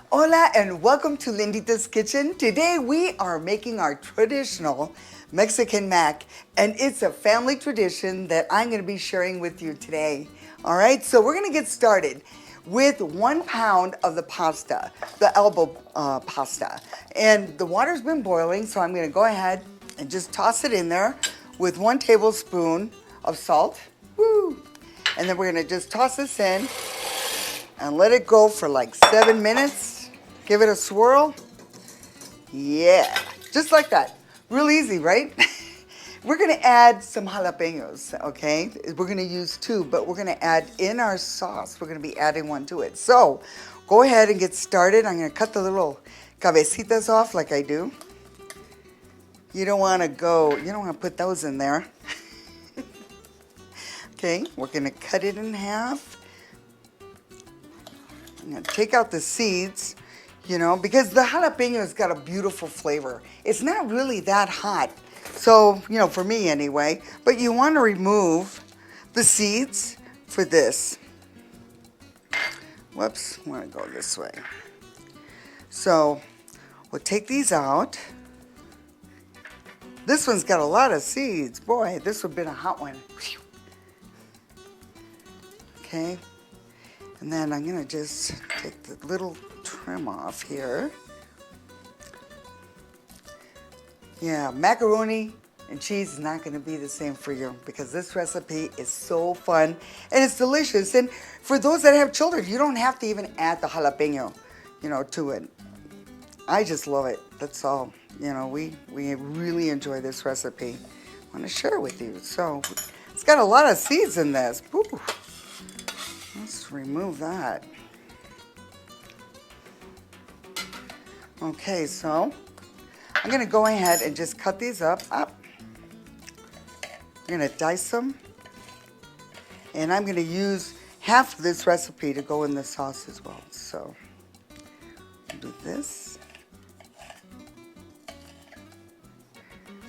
Hola and welcome to Lindita's Kitchen. Today we are making our traditional Mexican mac, and it's a family tradition that I'm going to be sharing with you today. All right, so we're going to get started with 1 pound of the pasta, the elbow pasta. And the water's been boiling, so I'm going to go ahead and just toss it in there with 1 tablespoon of salt. Woo! And then we're going to just toss this in and let it go for like 7 minutes. Give it a swirl. Yeah, just like that. Real easy, right? We're gonna add some jalapenos, okay? We're gonna use 2, but we're gonna add in our sauce. We're gonna be adding 1 to it. So go ahead and get started. I'm gonna cut the little cabecitas off like I do. You don't wanna put those in there. Okay, we're gonna cut it in half. I'm gonna take out the seeds. Because the jalapeno's got a beautiful flavor. It's not really that hot. So, for me anyway. But you want to remove the seeds for this. Whoops, I want to go this way. So, we'll take these out. This one's got a lot of seeds. Boy, this would have been a hot one. Okay. And then I'm going to just take the little trim off here. Yeah, macaroni and cheese is not going to be the same for you because this recipe is so fun and it's delicious. And for those that have children, you don't have to even add the jalapeno, to it. I just love it. That's all. We really enjoy this recipe. I want to share it with you. So it's got a lot of seeds in this. Ooh. Let's remove that. Okay, so I'm going to go ahead and just cut these up. I'm going to dice them. And I'm going to use half of this recipe to go in the sauce as well. So I'll do this.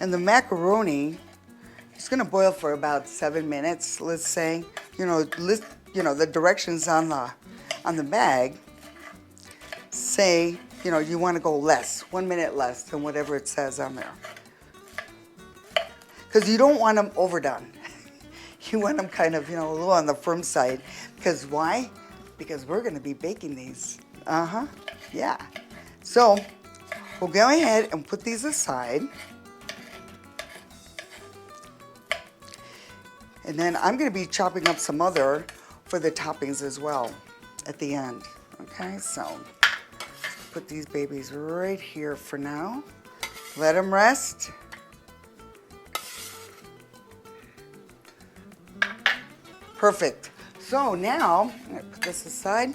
And the macaroni is going to boil for about 7 minutes, let's say. The directions on the bag say, you want to go less, 1 minute less than whatever it says on there. Because you don't want them overdone. You want them kind of, a little on the firm side. Because why? Because we're going to be baking these. Yeah. So we'll go ahead and put these aside. And then I'm going to be chopping up some other for the toppings as well at the end. Okay, so put these babies right here for now. Let them rest. Perfect. So now, I'm gonna put this aside.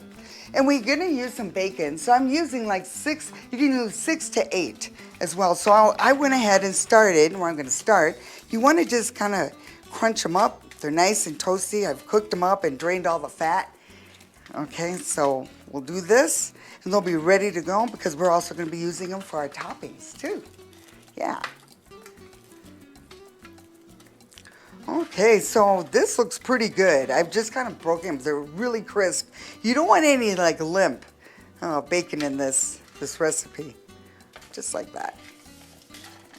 And we're gonna use some bacon. So I'm using like 6, you can use 6 to 8 as well. So I went ahead and started, where I'm gonna start. You wanna just kind of crunch them up. They're nice and toasty. I've cooked them up and drained all the fat. Okay, so we'll do this and they'll be ready to go because we're also going to be using them for our toppings too. Yeah. Okay, so this looks pretty good. I've just kind of broken them. They're really crisp. You don't want any like limp bacon in this recipe. Just like that.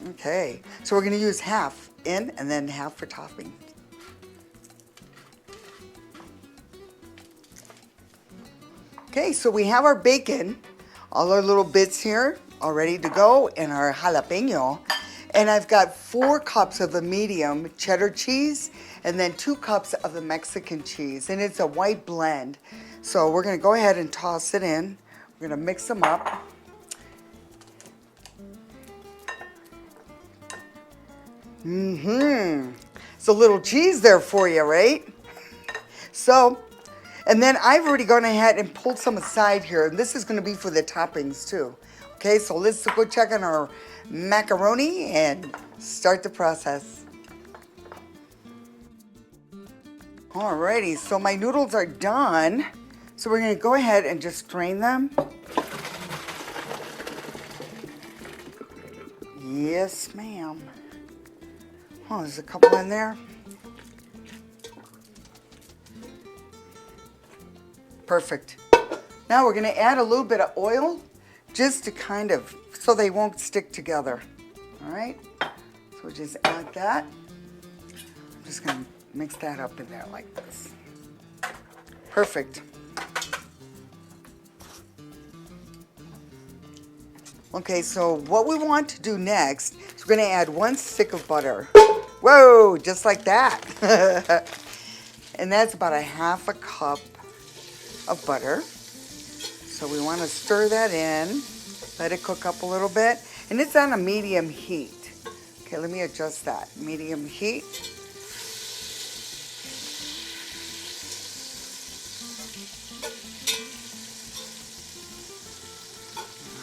Okay, so we're going to use half in and then half for topping. Okay, so we have our bacon, all our little bits here, all ready to go, and our jalapeno. And I've got 4 cups of the medium cheddar cheese, and then 2 cups of the Mexican cheese, and it's a white blend. So we're gonna go ahead and toss it in. We're gonna mix them up. It's a little cheese there for you, right? So, and then I've already gone ahead and pulled some aside here, and this is going to be for the toppings too. Okay, so let's go check on our macaroni and start the process. Alrighty, so my noodles are done. So we're going to go ahead and just strain them. Yes, ma'am. Oh, there's a couple in there. Perfect. Now we're going to add a little bit of oil just to kind of, so they won't stick together. All right, so just add that. I'm just going to mix that up in there like this. Perfect. Okay, so what we want to do next is we're going to add 1 stick of butter. Whoa, just like that. And that's about a 1/2 cup of butter. So we want to stir that in, let it cook up a little bit, and it's on a medium heat. Okay, let me adjust that. Medium heat.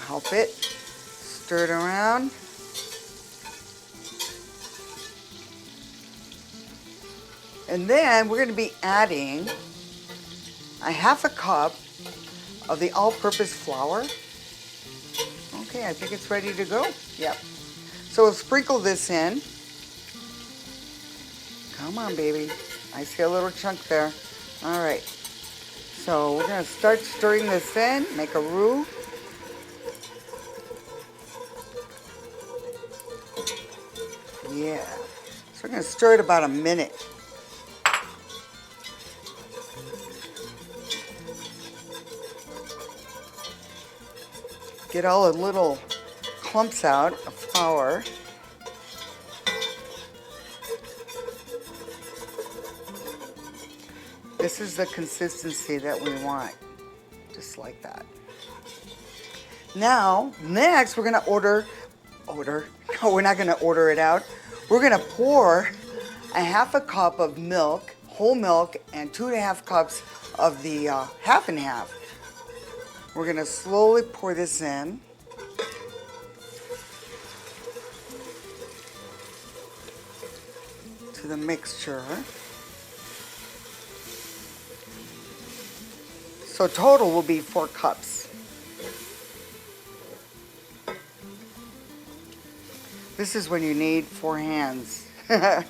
Help it, stir it around. And then we're going to be adding a 1/2 cup of the all-purpose flour. Okay, I think it's ready to go. Yep. So we'll sprinkle this in. Come on, baby. I see a little chunk there. All right. So we're going to start stirring this in, make a roux. Yeah. So we're going to stir it about a minute. Get all the little clumps out of flour. This is the consistency that we want, just like that. Now, next we're gonna no, we're not gonna order it out. We're gonna pour a 1/2 cup of milk, whole milk, and 2.5 cups of the 1/2 and 1/2. We're gonna slowly pour this in. To the mixture. So total will be 4 cups. This is when you need 4 hands. It's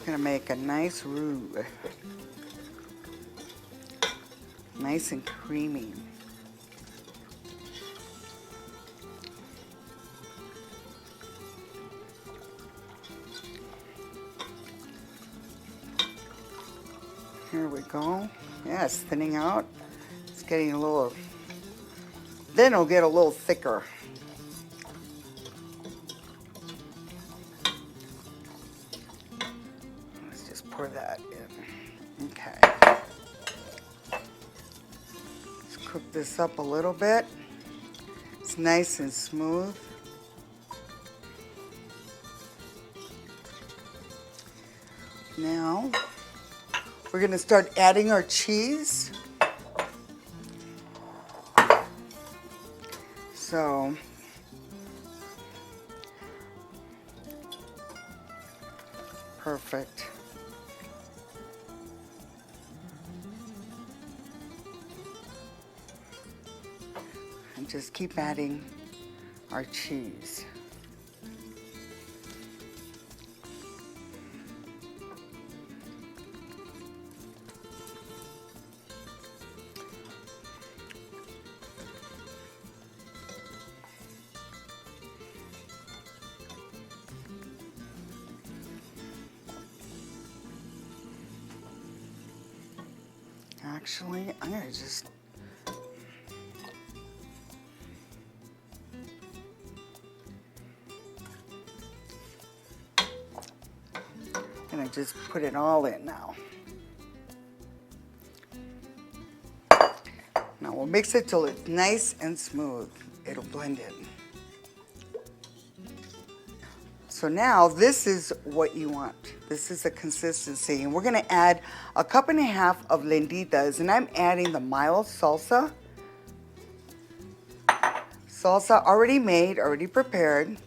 gonna make a nice roux. Nice and creamy. Here we go. Yeah, it's thinning out. It's getting a little, then it'll get a little thicker. Let's just pour that in. Okay. Let's cook this up a little bit. It's nice and smooth. Now, we're going to start adding our cheese. So, perfect. And just keep adding our cheese. Actually, I'm going to just put it all in now. Now we'll mix it till it's nice and smooth. It'll blend in. So now this is what you want. This is the consistency. And we're gonna add a 1.5 cups of Linditas, and I'm adding the mild salsa. Salsa already made, already prepared.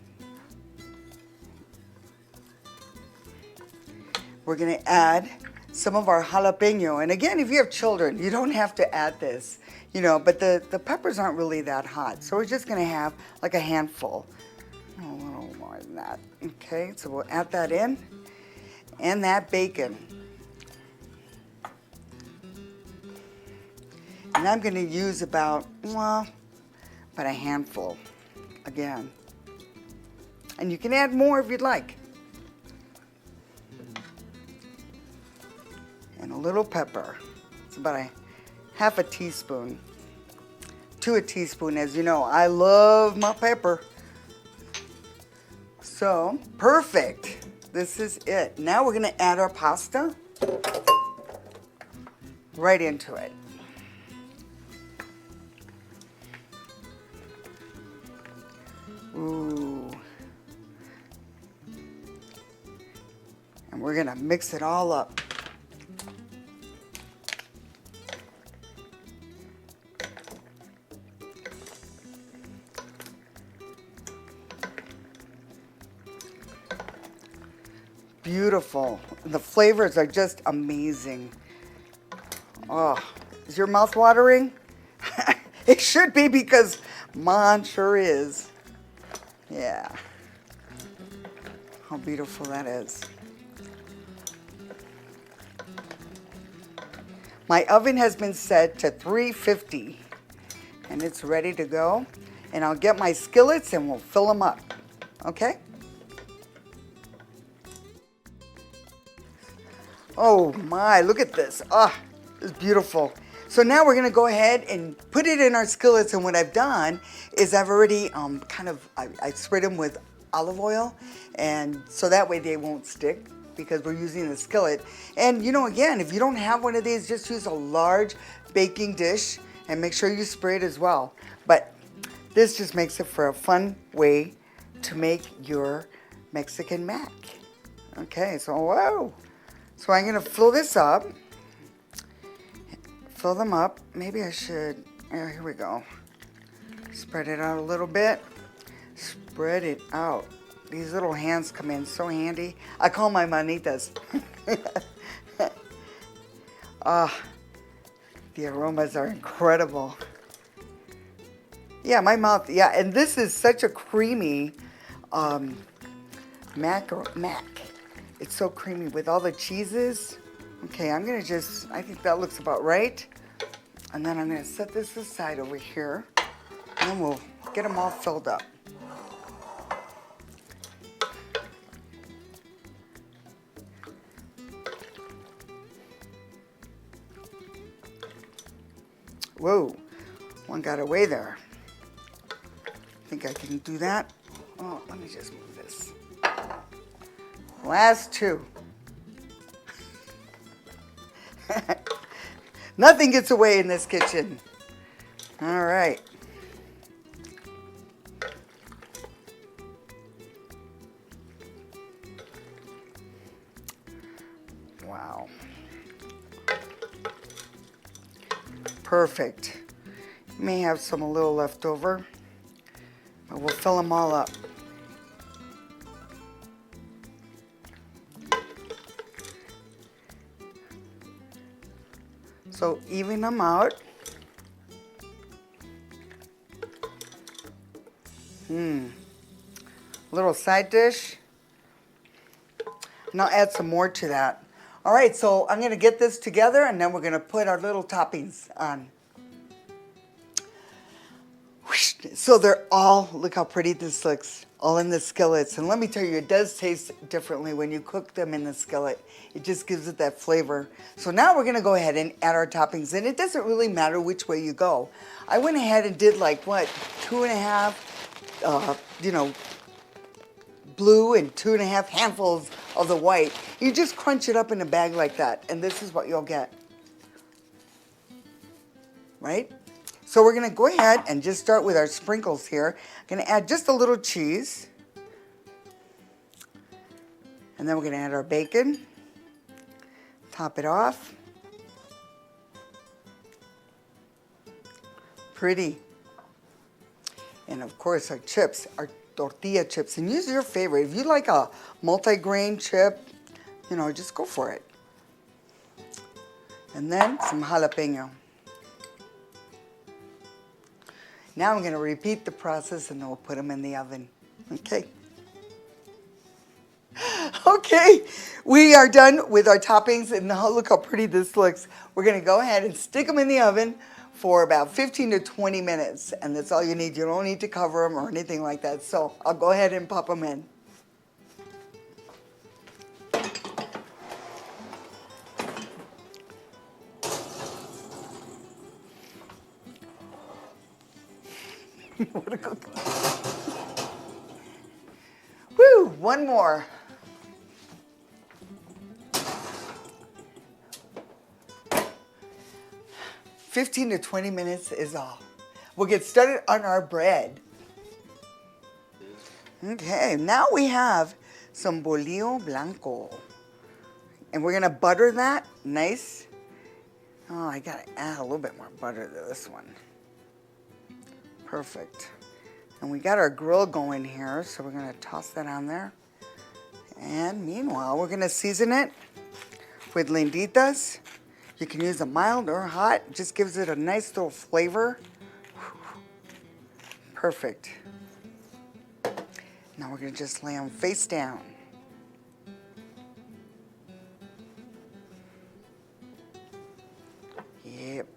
We're gonna add some of our jalapeno. And again, if you have children, you don't have to add this, but the peppers aren't really that hot. So we're just gonna have like a handful. A little more than that. Okay, so we'll add that in. And that bacon. And I'm going to use about a handful again. And you can add more if you'd like. And a little pepper. It's about a half a teaspoon to a teaspoon. As you know, I love my pepper. So, perfect. This is it. Now we're going to add our pasta right into it. Ooh. And we're going to mix it all up. Beautiful. The flavors are just amazing. Oh, is your mouth watering? It should be because mine sure is. Yeah. How beautiful that is. My oven has been set to 350 and it's ready to go. And I'll get my skillets and we'll fill them up. Okay? Oh my, look at this. Ah, it's beautiful. So now we're gonna go ahead and put it in our skillets, and what I've done is I've already I sprayed them with olive oil, and so that way they won't stick because we're using the skillet. And you know, again, if you don't have one of these, just use a large baking dish and make sure you spray it as well. But this just makes it for a fun way to make your Mexican mac. Okay, so whoa. So I'm gonna fill this up, fill them up. Maybe I should, here we go. Spread it out a little bit, spread it out. These little hands come in so handy. I call my manitas. The aromas are incredible. Yeah, my mouth, yeah, and this is such a creamy mac. It's so creamy with all the cheeses. Okay, I'm gonna I think that looks about right. And then I'm gonna set this aside over here. And then we'll get them all filled up. Whoa, one got away there. I think I can do that. Oh, let me just move this. Last two. Nothing gets away in this kitchen. All right. Wow. Perfect. You may have some a little left over, but we'll fill them all up. So even them out. Little side dish. And I'll add some more to that. All right, so I'm gonna get this together and then we're gonna put our little toppings on. So they're all, look how pretty this looks, all in the skillets. And let me tell you, it does taste differently when you cook them in the skillet. It just gives it that flavor. So now we're gonna go ahead and add our toppings, and it doesn't really matter which way you go. I went ahead and did like, what, 2.5, blue and 2.5 handfuls of the white. You just crunch it up in a bag like that, and this is what you'll get, right? So we're gonna go ahead and just start with our sprinkles here. I'm gonna add just a little cheese. And then we're gonna add our bacon. Top it off. Pretty. And of course our chips, our tortilla chips. And use your favorite. If you like a multi-grain chip, just go for it. And then some jalapeno. Now I'm going to repeat the process and then we'll put them in the oven. Okay. Okay, we are done with our toppings and look how pretty this looks. We're going to go ahead and stick them in the oven for about 15 to 20 minutes, and that's all you need. You don't need to cover them or anything like that. So I'll go ahead and pop them in. Woo, one more. "15 to 20 minutes is all. We'll get started on our bread. Okay, now we have some bolillo blanco. And we're gonna butter that nice. Oh, I gotta add a little bit more butter to this one. Perfect. And we got our grill going here, so we're gonna toss that on there. And meanwhile, we're gonna season it with Linditas. You can use a mild or hot, it just gives it a nice little flavor. Perfect. Now we're gonna just lay them face down. Yep,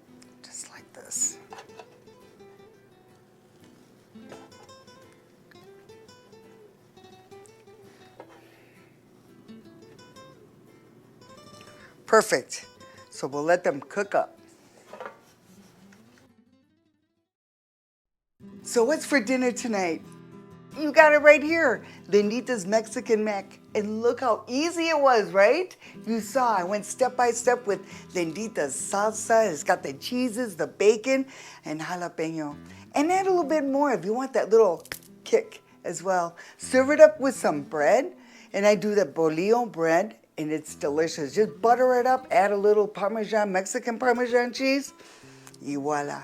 just like this. Perfect. So we'll let them cook up. So what's for dinner tonight? You got it right here, Lindita's Mexican Mac. And look how easy it was, right? You saw I went step by step with Lindita's salsa. It's got the cheeses, the bacon, and jalapeno. And add a little bit more if you want that little kick as well. Serve it up with some bread. And I do the bolillo bread, and it's delicious. Just butter it up, add a little Parmesan, Mexican Parmesan cheese, y voila.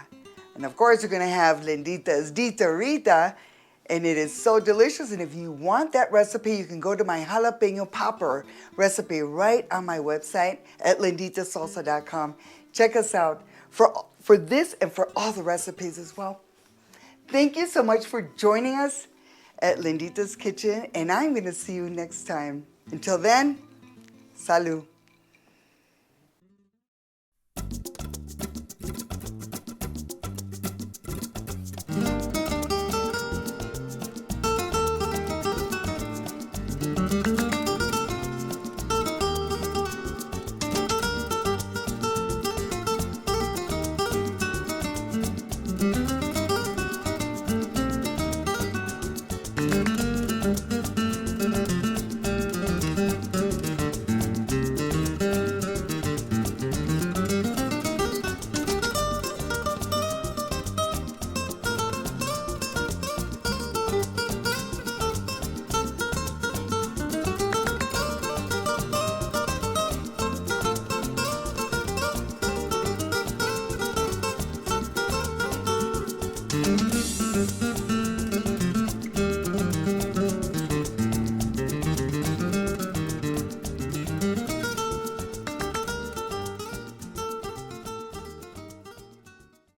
And of course, you're gonna have Lindita's Dita Rita, and it is so delicious. And if you want that recipe, you can go to my jalapeno popper recipe right on my website at linditasalsa.com. Check us out for this and for all the recipes as well. Thank you so much for joining us at Lindita's Kitchen, and I'm gonna see you next time. Until then, salud.